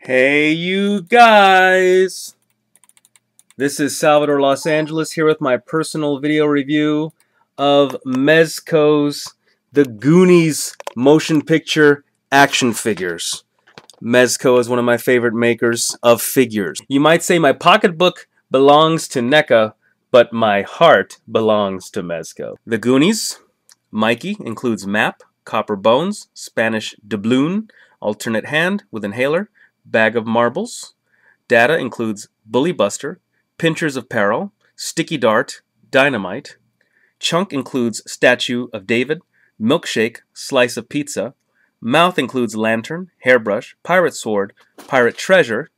Hey you guys! This is Salvador Los Angeles here with my personal video review of Mezco's The Goonies motion picture action figures. Mezco is one of my favorite makers of figures. You might say my pocketbook belongs to NECA, but my heart belongs to Mezco. The Goonies, Mikey, includes map, copper bones, Spanish doubloon, alternate hand with inhaler, bag of marbles. Data includes Bully Buster, Pinchers of Peril, Sticky Dart, Dynamite. Chunk includes Statue of David, Milkshake, Slice of Pizza. Mouth includes Lantern, Hairbrush, Pirate Sword, Pirate Treasure.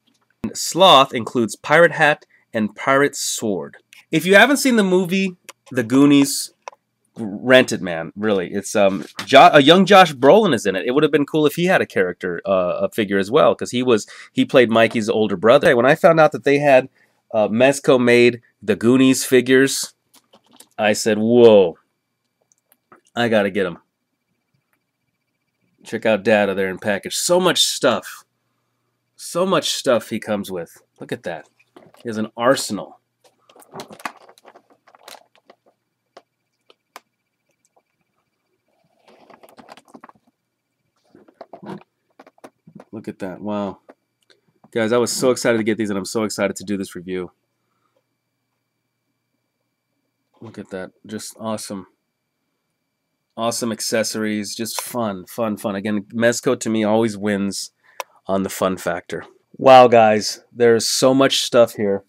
And Sloth includes Pirate Hat and Pirate Sword. If you haven't seen the movie The Goonies, rent it, man. Really, it's a young Josh Brolin is in it. It would have been cool if he had a character, a figure as well, because he played Mikey's older brother. When I found out that they had Mezco made the Goonies figures, I said, "Whoa, I gotta get them." Check out Data there in package. So much stuff he comes with. Look at that. He has an arsenal. Look at that. Wow. Guys, I was so excited to get these, and I'm so excited to do this review. Look at that. Just awesome. Awesome accessories. Just fun, fun, fun. Again, Mezco to me always wins on the fun factor. Wow, guys. There's so much stuff here.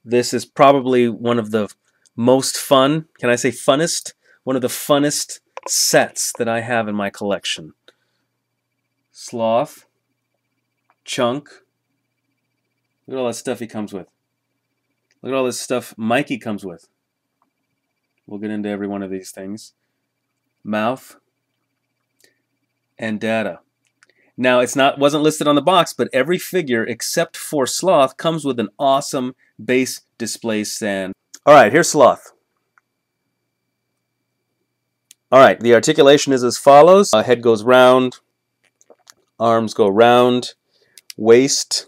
This is probably one of the most fun, can I say funnest? One of the funnest sets that I have in my collection. Sloth. Chunk. Look at all that stuff he comes with. Look at all this stuff Mikey comes with. We'll get into every one of these things. Mouth and Data. Now wasn't listed on the box, but every figure except for Sloth comes with an awesome base display stand. Alright, here's Sloth. Alright, the articulation is as follows. Head goes round, arms go round, waist,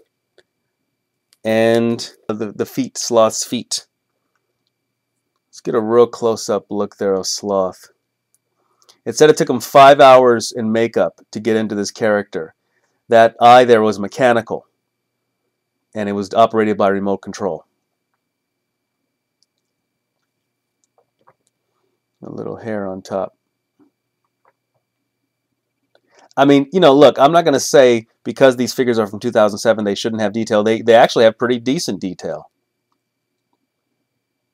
and the feet, Sloth's feet. Let's get a real close-up look there of Sloth. It said it took him 5 hours in makeup to get into this character. That eye there was mechanical, and it was operated by remote control. A little hair on top. I mean, you know, look, I'm not going to say because these figures are from 2007 they shouldn't have detail. They actually have pretty decent detail.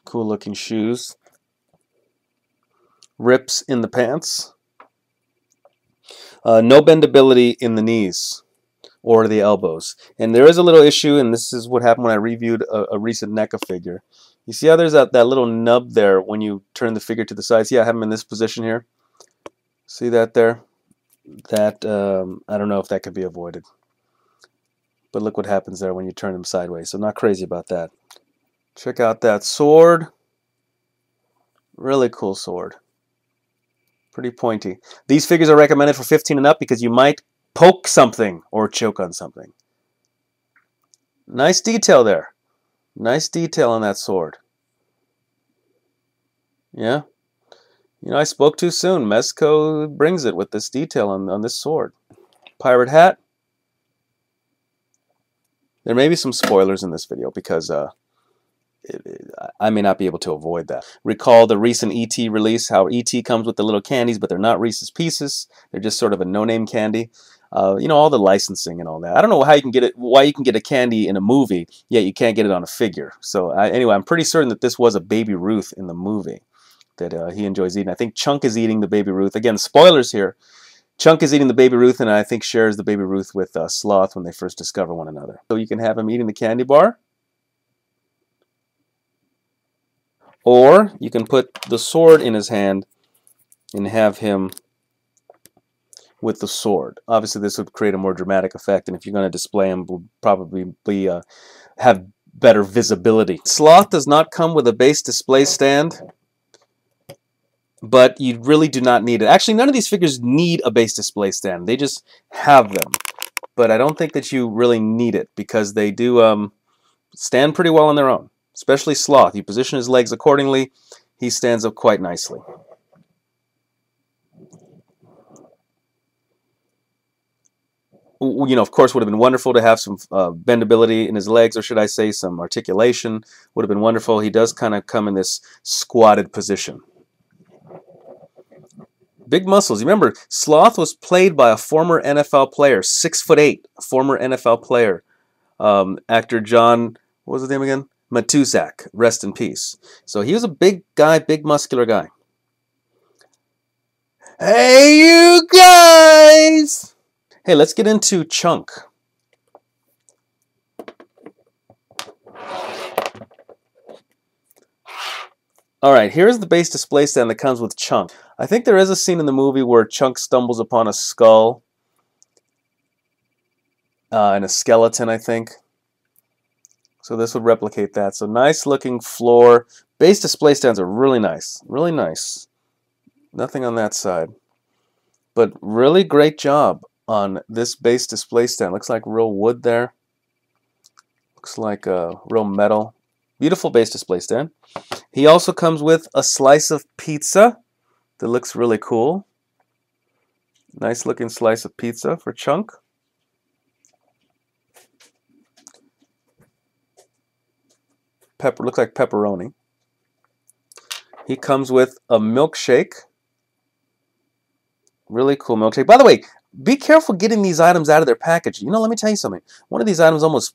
Cool looking shoes. Rips in the pants. No bendability in the knees or the elbows. And there is a little issue, and this is what happened when I reviewed a recent NECA figure. You see how there's that little nub there when you turn the figure to the side? See, I have him in this position here. See that there? That, I don't know if that could be avoided. But look what happens there when you turn them sideways. So not crazy about that. Check out that sword. Really cool sword. Pretty pointy. These figures are recommended for 15 and up because you might poke something or choke on something. Nice detail there. Nice detail on that sword. Yeah. You know, I spoke too soon. Mezco brings it with this detail on this sword. Pirate hat. There may be some spoilers in this video because I may not be able to avoid that. Recall the recent E.T. release, how E.T. comes with the little candies, but they're not Reese's Pieces. They're just sort of a no-name candy. You know, all the licensing and all that. I don't know how you can get it, why you can get a candy in a movie, yet you can't get it on a figure. So anyway, I'm pretty certain that this was a Baby Ruth in the movie that he enjoys eating. I think Chunk is eating the Baby Ruth. Again, spoilers here. Chunk is eating the Baby Ruth, and I think shares the Baby Ruth with Sloth when they first discover one another. So you can have him eating the candy bar. Or you can put the sword in his hand and have him with the sword. Obviously, this would create a more dramatic effect, and if you're going to display him, will probably have better visibility. Sloth does not come with a base display stand, but you really do not need it. Actually, none of these figures need a base display stand. They just have them. but I don't think that you really need it because they do stand pretty well on their own, especially Sloth. You position his legs accordingly, he stands up quite nicely. You know, of course, would have been wonderful to have some bendability in his legs, or should I say some articulation. Would have been wonderful. He does kind of come in this squatted position. Big muscles. You remember, Sloth was played by a former NFL player, 6'8", a former NFL player, actor John, what was his name again? Matuszak, rest in peace. So he was a big guy, big muscular guy. Hey, you guys! Hey, let's get into Chunk. Alright, here's the base display stand that comes with Chunk. I think there is a scene in the movie where Chunk stumbles upon a skull and a skeleton, I think. So this would replicate that. So nice looking floor. Base display stands are really nice. Really nice. Nothing on that side. But really great job on this base display stand. Looks like real wood there. Looks like real metal. Beautiful base display stand. He also comes with a slice of pizza that looks really cool. Nice looking slice of pizza for Chunk. Looks like pepperoni. He comes with a milkshake. Really cool milkshake. By the way, be careful getting these items out of their package. You know, let me tell you something. One of these items almost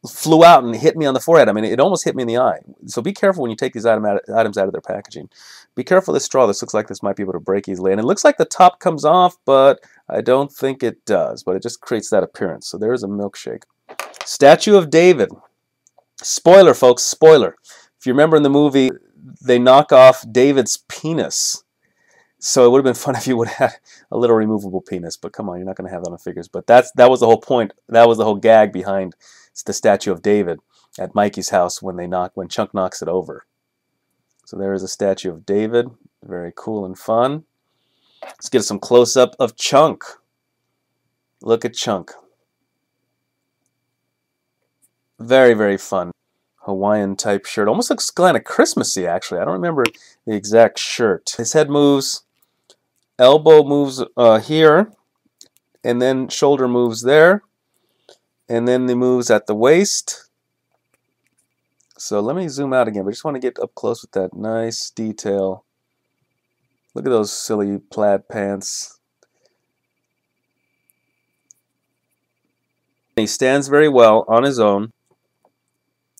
flew out and hit me on the forehead. I mean, it almost hit me in the eye. So be careful when you take these items out of their packaging. Be careful this straw. This looks like this might be able to break easily. And it looks like the top comes off, but I don't think it does. But it just creates that appearance. So there is a milkshake. Statue of David. Spoiler, folks, spoiler. If you remember in the movie, they knock off David's penis. So it would have been fun if you would have had a little removable penis. But come on, you're not going to have that on the figures. But that was the whole point. That was the whole gag behind the statue of David at Mikey's house when Chunk knocks it over. So there is a statue of David. Very cool and fun. Let's get some close-up of Chunk. Look at Chunk. Very, very fun. Hawaiian type shirt. Almost looks kind of Christmassy, actually. I don't remember the exact shirt. His head moves. Elbow moves here. And then shoulder moves there. And then he moves at the waist. So let me zoom out again. But I just want to get up close with that nice detail. Look at those silly plaid pants. He stands very well on his own.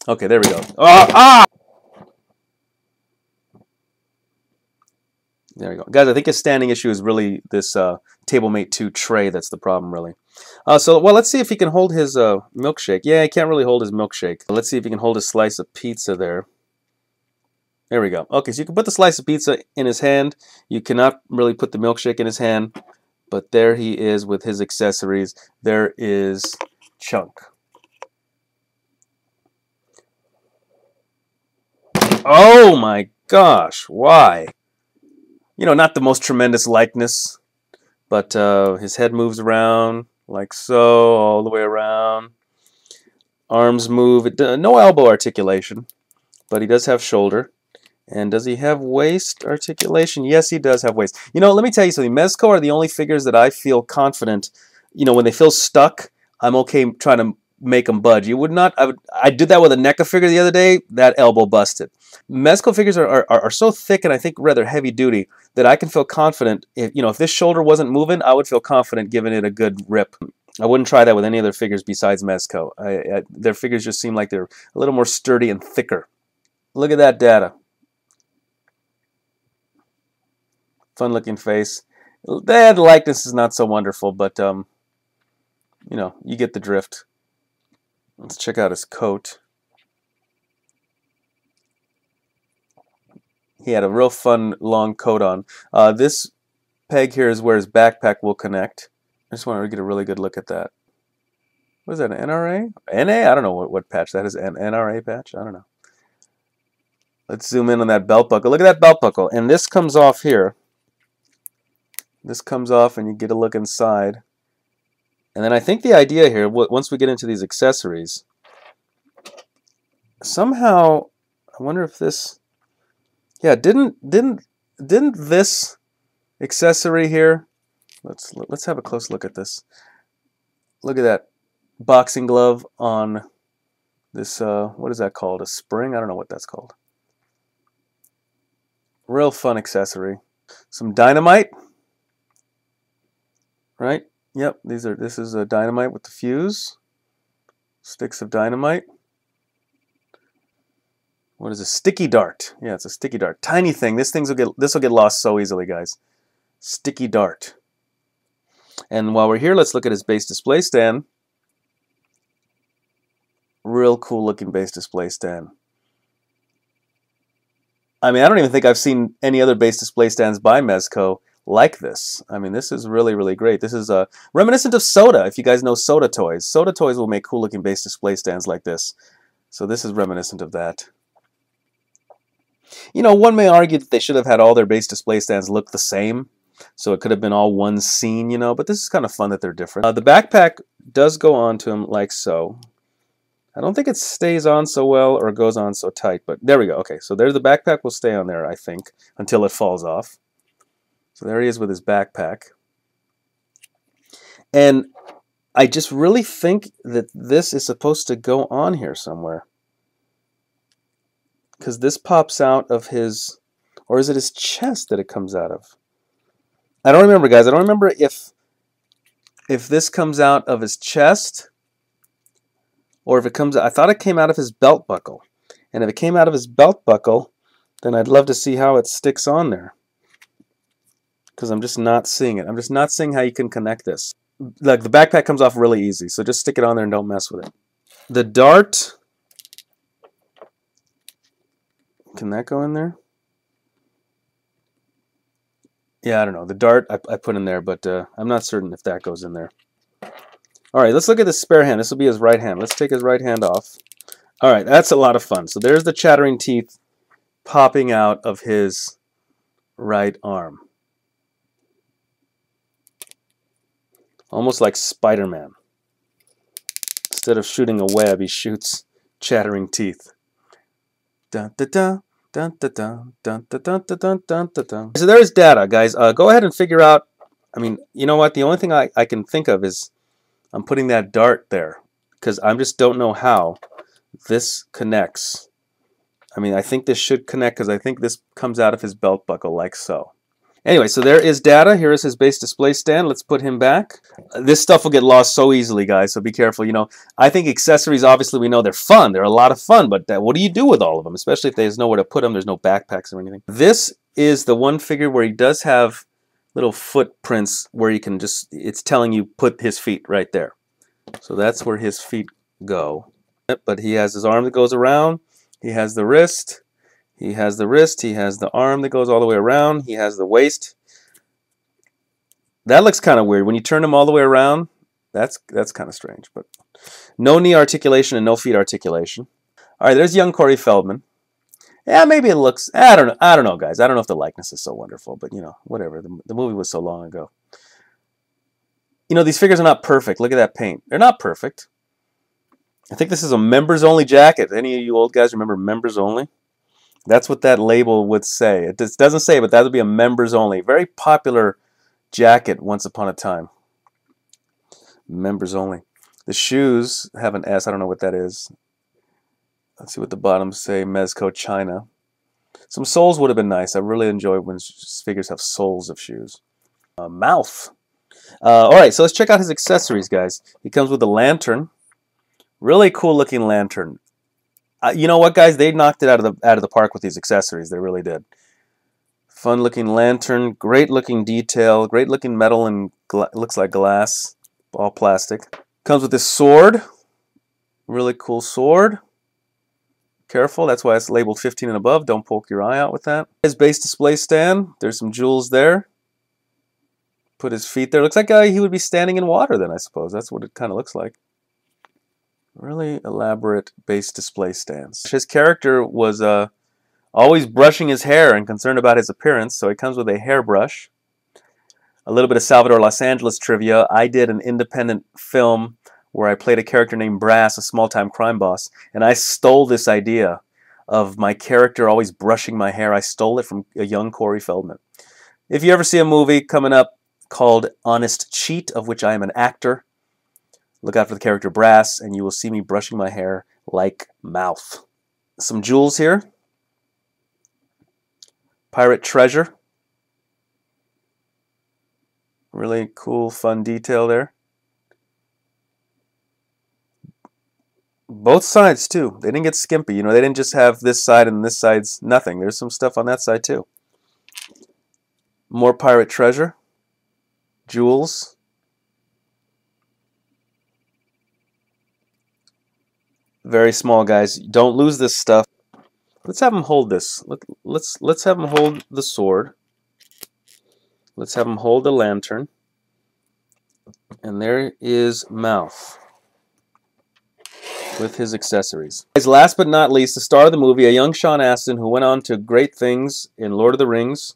Okay, there we go. There we go. Guys, I think his standing issue is really this TableMate 2 tray that's the problem, really. Well, let's see if he can hold his milkshake. Yeah, he can't really hold his milkshake. Let's see if he can hold his slice of pizza there. There we go. Okay, so you can put the slice of pizza in his hand. You cannot really put the milkshake in his hand. But there he is with his accessories. There is Chunk. Oh my gosh, why? You know, not the most tremendous likeness, but his head moves around like so, all the way around. Arms move. No elbow articulation, but he does have shoulder. And does he have waist articulation? Yes, he does have waist. You know, let me tell you something. Mezco are the only figures that I feel confident. You know, when they feel stuck, I'm okay trying to make them budge. You would not. I did that with a NECA figure the other day. That elbow busted. Mezco figures are so thick and I think rather heavy duty that I can feel confident. If this shoulder wasn't moving, I would feel confident giving it a good rip. I wouldn't try that with any other figures besides Mezco. Their figures just seem like they're a little more sturdy and thicker. Look at that data. Fun looking face. The likeness is not so wonderful, but you know, you get the drift. Let's check out his coat. He had a real fun long coat on. This peg here is where his backpack will connect. I just want to get a really good look at that. What is that, an NRA? NA? I don't know what patch that is. An NRA patch? I don't know. Let's zoom in on that belt buckle. Look at that belt buckle. And this comes off here. This comes off and you get a look inside. And then I think the idea here, once we get into these accessories, somehow I wonder if this, yeah, didn't this accessory here? Let's have a close look at this. Look at that boxing glove on this. What is that called? A spring? I don't know what that's called. Real fun accessory. Some dynamite, right? Yep. This is a dynamite with the fuse. Sticks of dynamite. What is a sticky dart? Yeah, it's a sticky dart. Tiny thing. This will get lost so easily, guys. Sticky dart. And while we're here, let's look at his base display stand. Real cool looking base display stand. I mean, I don't even think I've seen any other base display stands by Mezco like this. I mean, this is really, really great. This is reminiscent of Soda, if you guys know Soda Toys. Soda Toys will make cool looking base display stands like this. So this is reminiscent of that. You know, one may argue that they should have had all their base display stands look the same. So it could have been all one scene, you know, but this is kind of fun that they're different. The backpack does go on to him like so. I don't think it stays on so well or goes on so tight, but there we go. Okay, so there's the backpack will stay on there, I think, until it falls off. So there he is with his backpack. And I just really think that this is supposed to go on here somewhere. Because this pops out of his, or is it his chest that it comes out of? I don't remember, guys. I don't remember if this comes out of his chest or if it comes out. I thought it came out of his belt buckle. And if it came out of his belt buckle, then I'd love to see how it sticks on there. Because I'm just not seeing it. I'm just not seeing how you can connect this. Like, the backpack comes off really easy, so just stick it on there and don't mess with it. The dart, can that go in there? Yeah, I don't know. The dart I put in there, but I'm not certain if that goes in there. All right, let's look at the spare hand. This will be his right hand. Let's take his right hand off. All right, that's a lot of fun. So there's the chattering teeth popping out of his right arm. Almost like Spider-Man. Instead of shooting a web, he shoots chattering teeth. Dun, dun, dun. Dun, dun, dun, dun, dun, dun, dun, dun, dun, dun. So there's data, guys. Go ahead and figure out. I mean, you know what? The only thing I can think of is I'm putting that dart there because I just don't know how this connects. I mean, I think this should connect because I think this comes out of his belt buckle like so. Anyway, so there is data. Here is his base display stand. Let's put him back. This stuff will get lost so easily, guys, so be careful. You know, I think accessories, obviously, we know they're fun. They're a lot of fun, but what do you do with all of them? Especially if there's nowhere to put them. There's no backpacks or anything. This is the one figure where he does have little footprints where you can just, it's telling you put his feet right there. So that's where his feet go. But he has his arm that goes around. He has the wrist. He has the wrist, he has the arm that goes all the way around, he has the waist. That looks kind of weird. When you turn him all the way around, that's kind of strange. But no knee articulation and no feet articulation. All right, there's young Corey Feldman. Yeah, maybe it looks, I don't know, guys. I don't know if the likeness is so wonderful, but, you know, whatever. The movie was so long ago. You know, these figures are not perfect. Look at that paint. They're not perfect. I think this is a members-only jacket. Any of you old guys remember members only? That's what that label would say. It just doesn't say, but that would be a members only. Very popular jacket once upon a time. Members only. The shoes have an S. I don't know what that is. Let's see what the bottoms say. Mezco China. Some soles would have been nice. I really enjoy when figures have soles of shoes. Mouth. All right, so let's check out his accessories, guys. He comes with a lantern. Really cool looking lantern. You know what, guys? They knocked it out of the park with these accessories. They really did. Fun looking lantern, great looking detail, great looking metal and looks like glass, all plastic. Comes with this sword, really cool sword. Careful, that's why it's labeled 15 and above. Don't poke your eye out with that. His base display stand. There's some jewels there. Put his feet there. Looks like he would be standing in water then, I suppose. That's what it kind of looks like. Really elaborate base display stands. His character was always brushing his hair and concerned about his appearance, so he comes with a hairbrush. A little bit of Salvador Los Angeles trivia. I did an independent film where I played a character named Brass, a small-time crime boss, and I stole this idea of my character always brushing my hair. I stole it from a young Corey Feldman. If you ever see a movie coming up called Honest Cheat, of which I am an actor, look out for the character Brass, and you will see me brushing my hair like Mouth. Some jewels here. Pirate treasure. Really cool, fun detail there. Both sides, too. They didn't get skimpy. You know, they didn't just have this side and this side's nothing. There's some stuff on that side, too. More pirate treasure. Jewels. Very small, guys. Don't lose this stuff. Let's have him hold this. Let's have him hold the sword. Let's have him hold the lantern. And there is Mouth with his accessories. Last but not least, the star of the movie, a young Sean Astin who went on to great things in Lord of the Rings.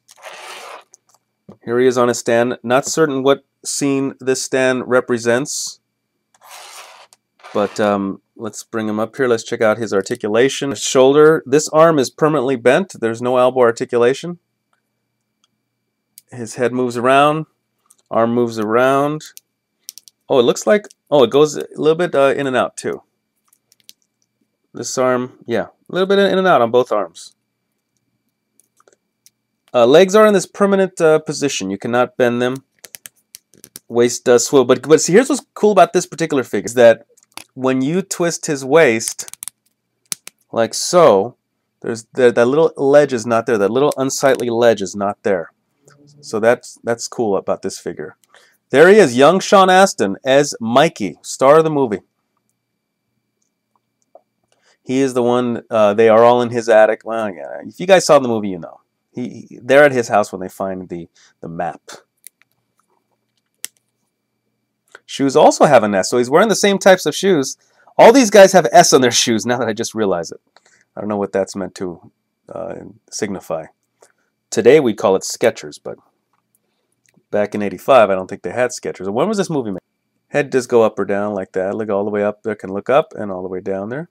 Here he is on his stand. Not certain what scene this stand represents, but let's bring him up here. Let's check out his articulation. Shoulder. This arm is permanently bent. There's no elbow articulation. His head moves around. Arm moves around. Oh, it looks like, oh, it goes a little bit in and out too. This arm, yeah, a little bit in and out on both arms. Legs are in this permanent position. You cannot bend them. Waist does swivel. But see, here's what's cool about this particular figure is that when you twist his waist, like so, there's that little ledge is not there. That little unsightly ledge is not there. So that's cool about this figure. There he is, young Sean Astin as Mikey, star of the movie. He is the one, they are all in his attic. Well, yeah, if you guys saw the movie, you know. They're at his house when they find the map. Shoes also have an S, so he's wearing the same types of shoes. All these guys have S on their shoes, now that I just realize it. I don't know what that's meant to signify. Today we call it Skechers, but back in '85, I don't think they had Skechers. When was this movie made? Head does go up or down like that. Look all the way up there, can look up, and all the way down there.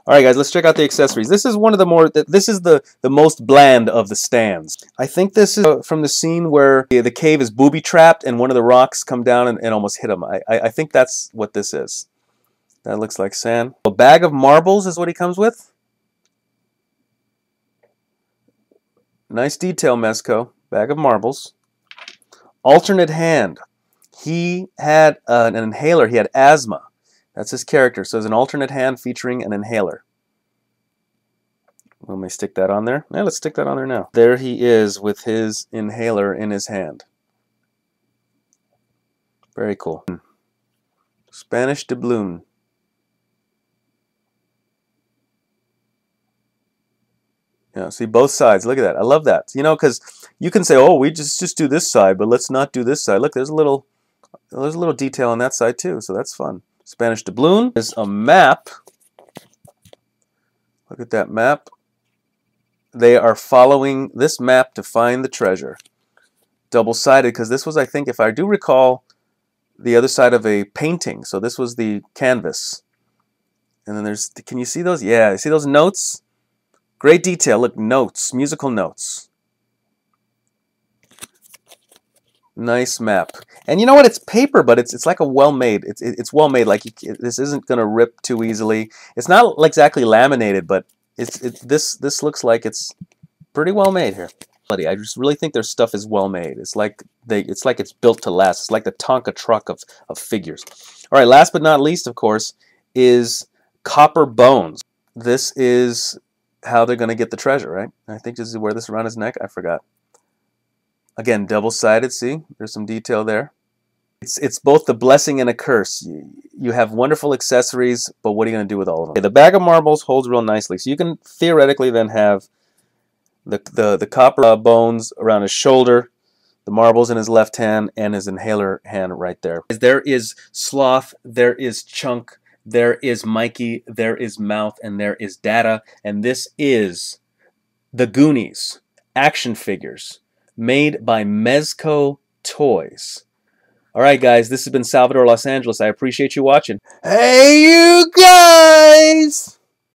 All right, guys, let's check out the accessories. This is one of the more, this is the most bland of the stands. I think this is from the scene where the cave is booby-trapped and one of the rocks come down and almost hit him. I think that's what this is. That looks like sand. A bag of marbles is what he comes with. Nice detail, Mezco. Bag of marbles. Alternate hand. He had an inhaler. He had asthma. That's his character. So there's an alternate hand featuring an inhaler. Let me stick that on there. Yeah, let's stick that on there now. There he is with his inhaler in his hand. Very cool. Spanish doubloon. Yeah, see both sides. Look at that. I love that. You know, because you can say, oh, we just do this side, but let's not do this side. Look, there's a little detail on that side too, so that's fun. Spanish doubloon is a map. Look at that map. They are following this map to find the treasure. Double-sided, because this was, I think, if I do recall, the other side of a painting. So this was the canvas. And then there's, can you see those? Yeah, you see those notes? Great detail. Look, notes, musical notes. Nice map. And you know what? It's paper, but it's like a well-made. It's well-made. Like this isn't going to rip too easily. It's not exactly laminated, but this looks like it's pretty well made here. I just really think their stuff is well made. It's like it's built to last. It's like the Tonka truck of figures. All right. Last but not least, of course, is copper bones. This is how they're going to get the treasure, right? I think this is where this around his neck. I forgot. Again, double-sided, see? There's some detail there. It's both the blessing and a curse. You have wonderful accessories, but what are you going to do with all of them? Okay, the bag of marbles holds real nicely, so you can theoretically then have the copper bones around his shoulder, the marbles in his left hand, and his inhaler hand right there. There is Sloth, there is Chunk, there is Mikey, there is Mouth, and there is Data, and this is the Goonies action figures. made by Mezco Toys. Alright guys, this has been Salvador Los Angeles. I appreciate you watching. Hey you guys!